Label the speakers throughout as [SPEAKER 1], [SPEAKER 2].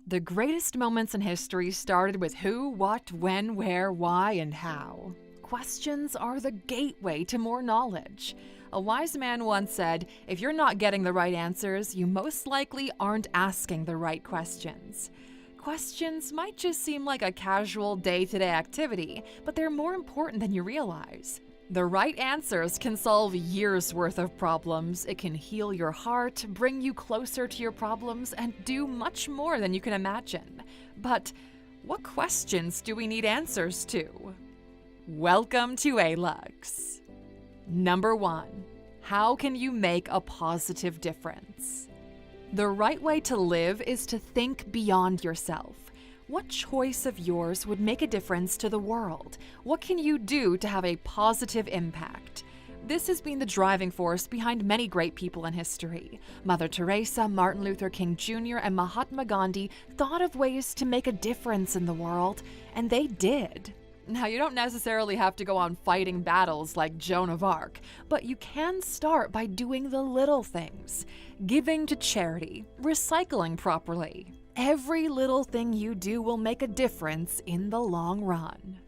[SPEAKER 1] The greatest moments in history started with who, what, when, where, why, and how. Questions are the gateway to more knowledge. A wise man once said, if you're not getting the right answers, you most likely aren't asking the right questions. Questions might just seem like a casual day-to-day activity, but they're more important than you realize. The right answers can solve years' worth of problems. It can heal your heart, bring you closer to your problems, and do much more than you can imagine. But what questions do we need answers to? Welcome to ALUX. Number 1. How can you make a positive difference? The right way to live is to think beyond yourself. What choice of yours would make a difference to the world? What can you do to have a positive impact? This has been the driving force behind many great people in history. Mother Teresa, Martin Luther King Jr., and Mahatma Gandhi thought of ways to make a difference in the world, and they did. Now, you don't necessarily have to go on fighting battles like Joan of Arc, but you can start by doing the little things. Giving to charity, recycling properly. Every little thing you do will make a difference in the long run.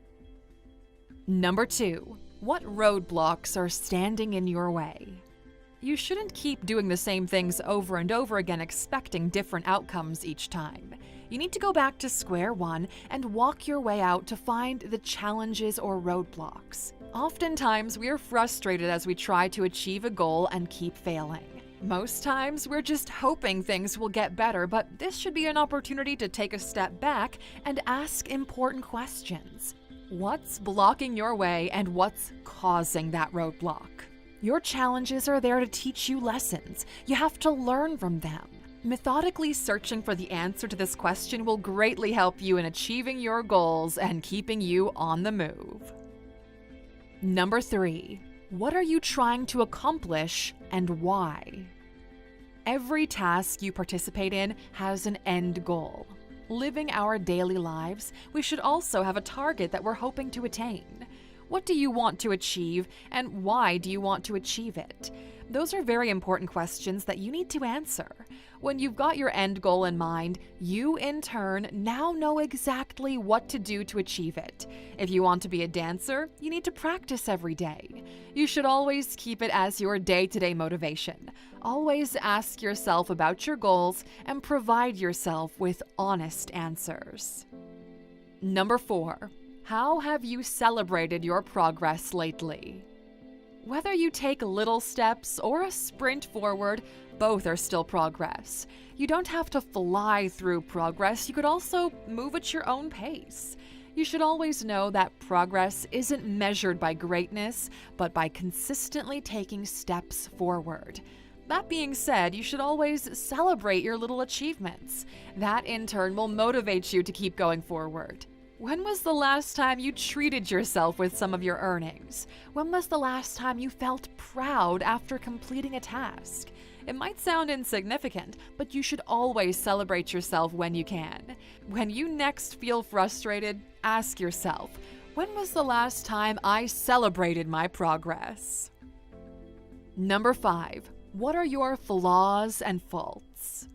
[SPEAKER 1] Number 2. What roadblocks are standing in your way? You shouldn't keep doing the same things over and over again expecting different outcomes each time. You need to go back to square one and walk your way out to find the challenges or roadblocks. Oftentimes, we're frustrated as we try to achieve a goal and keep failing. Most times, we're just hoping things will get better, but this should be an opportunity to take a step back and ask important questions. What's blocking your way and what's causing that roadblock? Your challenges are there to teach you lessons. You have to learn from them. Methodically searching for the answer to this question will greatly help you in achieving your goals and keeping you on the move. Number 3. What are you trying to accomplish and why? Every task you participate in has an end goal. Living our daily lives, we should also have a target that we're hoping to attain. What do you want to achieve, and why do you want to achieve it? Those are very important questions that you need to answer. When you've got your end goal in mind, you, in turn, now know exactly what to do to achieve it. If you want to be a dancer, you need to practice every day. You should always keep it as your day-to-day motivation. Always ask yourself about your goals and provide yourself with honest answers. Number 4. How have you celebrated your progress lately? Whether you take little steps or a sprint forward, both are still progress. You don't have to fly through progress, you could also move at your own pace. You should always know that progress isn't measured by greatness, but by consistently taking steps forward. That being said, you should always celebrate your little achievements. That in turn will motivate you to keep going forward. When was the last time you treated yourself with some of your earnings? When was the last time you felt proud after completing a task? It might sound insignificant, but you should always celebrate yourself when you can. When you next feel frustrated, ask yourself, when was the last time I celebrated my progress? Number 5. What are your flaws and faults?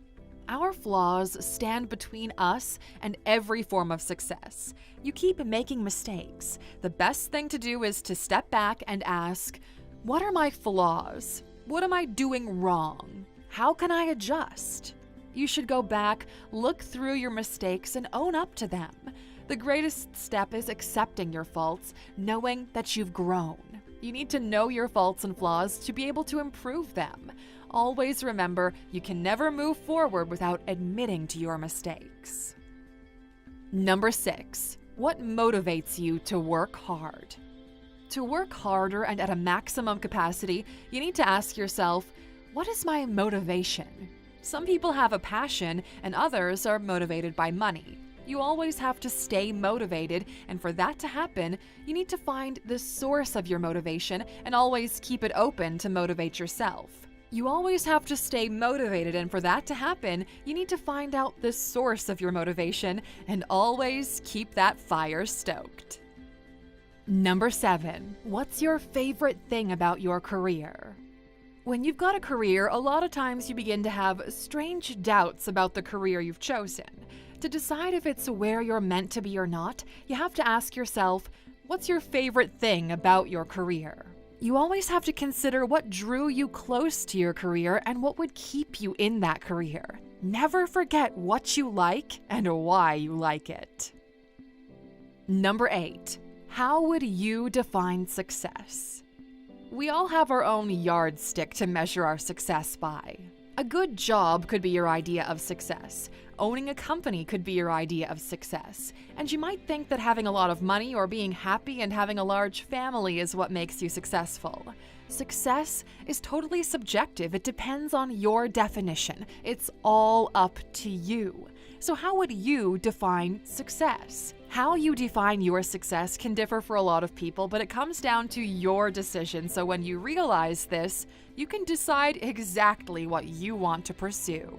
[SPEAKER 1] Our flaws stand between us and every form of success. You keep making mistakes. The best thing to do is to step back and ask, what are my flaws? What am I doing wrong? How can I adjust? You should go back, look through your mistakes, and own up to them. The greatest step is accepting your faults, knowing that you've grown. You need to know your faults and flaws to be able to improve them. Always remember, you can never move forward without admitting to your mistakes. Number 6. What motivates you to work hard? To work harder and at a maximum capacity, you need to ask yourself, what is my motivation? Some people have a passion and others are motivated by money. You always have to stay motivated, and for that to happen, you need to find the source of your motivation and always keep it open to motivate yourself. You always have to stay motivated, and for that to happen, you need to find out the source of your motivation and always keep that fire stoked. Number 7. What's your favorite thing about your career? When you've got a career, a lot of times you begin to have strange doubts about the career you've chosen. To decide if it's where you're meant to be or not, you have to ask yourself, what's your favorite thing about your career? You always have to consider what drew you close to your career and what would keep you in that career. Never forget what you like and why you like it. Number 8. How would you define success? We all have our own yardstick to measure our success by. A good job could be your idea of success. Owning a company could be your idea of success. And you might think that having a lot of money or being happy and having a large family is what makes you successful. Success is totally subjective. It depends on your definition. It's all up to you. So how would you define success? How you define your success can differ for a lot of people, but it comes down to your decision. So when you realize this, you can decide exactly what you want to pursue.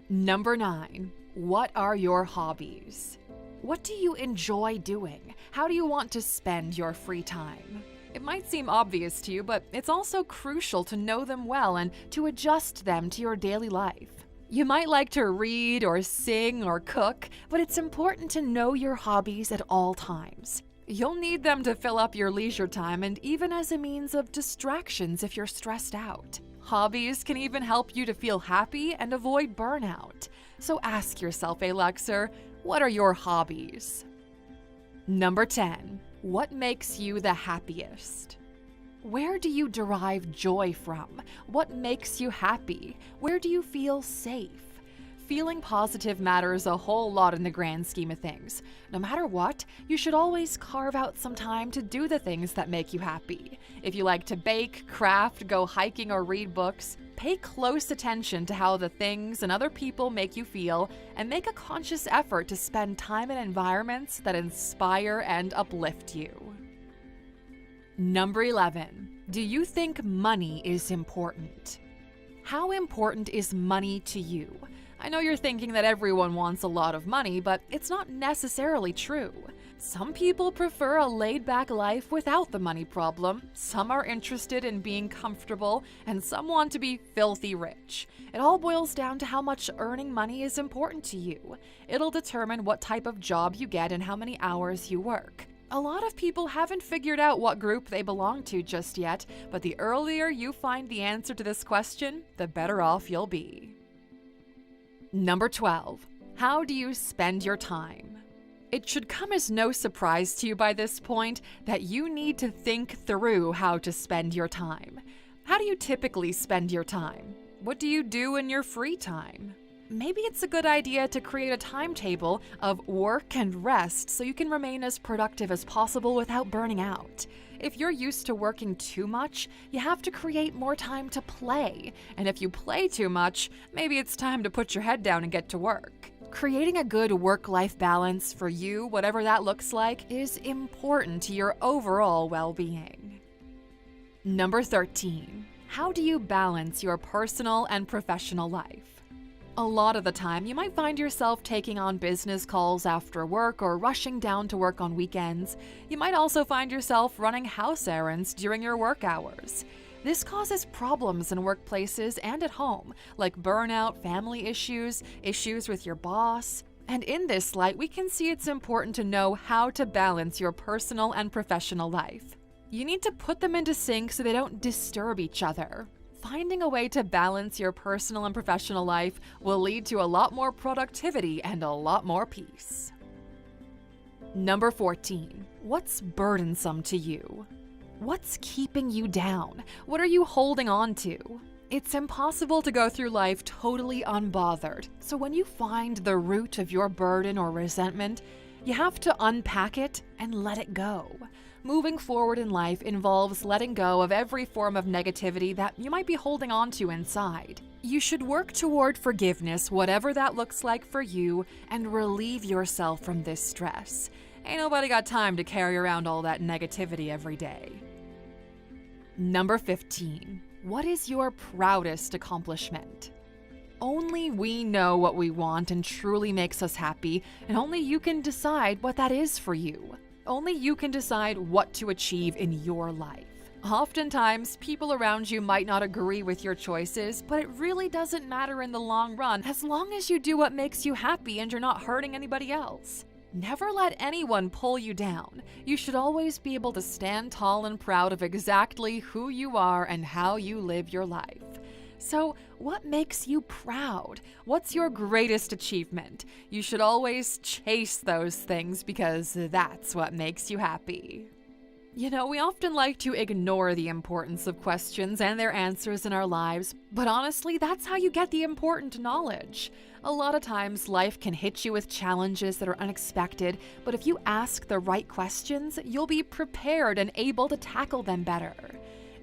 [SPEAKER 1] Number 9. What are your hobbies? What do you enjoy doing? How do you want to spend your free time? It might seem obvious to you, but it's also crucial to know them well and to adjust them to your daily life. You might like to read or sing or cook, but it's important to know your hobbies at all times. You'll need them to fill up your leisure time and even as a means of distractions if you're stressed out. Hobbies can even help you to feel happy and avoid burnout. So ask yourself, Luxor, what are your hobbies? Number 10. What makes you the happiest? Where do you derive joy from? What makes you happy? Where do you feel safe? Feeling positive matters a whole lot in the grand scheme of things. No matter what, you should always carve out some time to do the things that make you happy. If you like to bake, craft, go hiking, or read books, pay close attention to how the things and other people make you feel and make a conscious effort to spend time in environments that inspire and uplift you. Number 11. Do you think money is important? How important is money to you? I know you're thinking that everyone wants a lot of money, but it's not necessarily true. Some people prefer a laid-back life without the money problem, some are interested in being comfortable, and some want to be filthy rich. It all boils down to how much earning money is important to you. It'll determine what type of job you get and how many hours you work. A lot of people haven't figured out what group they belong to just yet, but the earlier you find the answer to this question, the better off you'll be. Number 12. How do you spend your time? It should come as no surprise to you by this point that you need to think through how to spend your time. How do you typically spend your time? What do you do in your free time? Maybe it's a good idea to create a timetable of work and rest so you can remain as productive as possible without burning out. If you're used to working too much, you have to create more time to play. And if you play too much, maybe it's time to put your head down and get to work. Creating a good work-life balance for you, whatever that looks like, is important to your overall well-being. Number 13. How do you balance your personal and professional life? A lot of the time, you might find yourself taking on business calls after work or rushing down to work on weekends. You might also find yourself running house errands during your work hours. This causes problems in workplaces and at home, like burnout, family issues, issues with your boss. And in this light, we can see it's important to know how to balance your personal and professional life. You need to put them into sync so they don't disturb each other. Finding a way to balance your personal and professional life will lead to a lot more productivity and a lot more peace. Number 14. What's burdensome to you? What's keeping you down? What are you holding on to? It's impossible to go through life totally unbothered, so when you find the root of your burden or resentment, you have to unpack it and let it go. Moving forward in life involves letting go of every form of negativity that you might be holding on to inside. You should work toward forgiveness, whatever that looks like for you, and relieve yourself from this stress. Ain't nobody got time to carry around all that negativity every day. Number 15. What is your proudest accomplishment? Only we know what we want and truly makes us happy, and only you can decide what that is for you. Only you can decide what to achieve in your life. Oftentimes, people around you might not agree with your choices, but it really doesn't matter in the long run as long as you do what makes you happy and you're not hurting anybody else. Never let anyone pull you down. You should always be able to stand tall and proud of exactly who you are and how you live your life. So, what makes you proud? What's your greatest achievement? You should always chase those things because that's what makes you happy. You know, we often like to ignore the importance of questions and their answers in our lives, but honestly, that's how you get the important knowledge. A lot of times, life can hit you with challenges that are unexpected, but if you ask the right questions, you'll be prepared and able to tackle them better.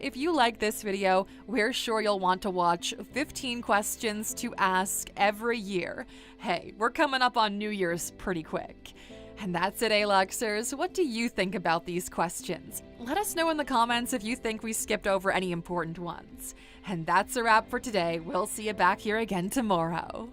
[SPEAKER 1] If you like this video, we're sure you'll want to watch 15 questions to ask every year. Hey, we're coming up on New Year's pretty quick. And that's it, Aluxers. What do you think about these questions? Let us know in the comments if you think we skipped over any important ones. And that's a wrap for today. We'll see you back here again tomorrow.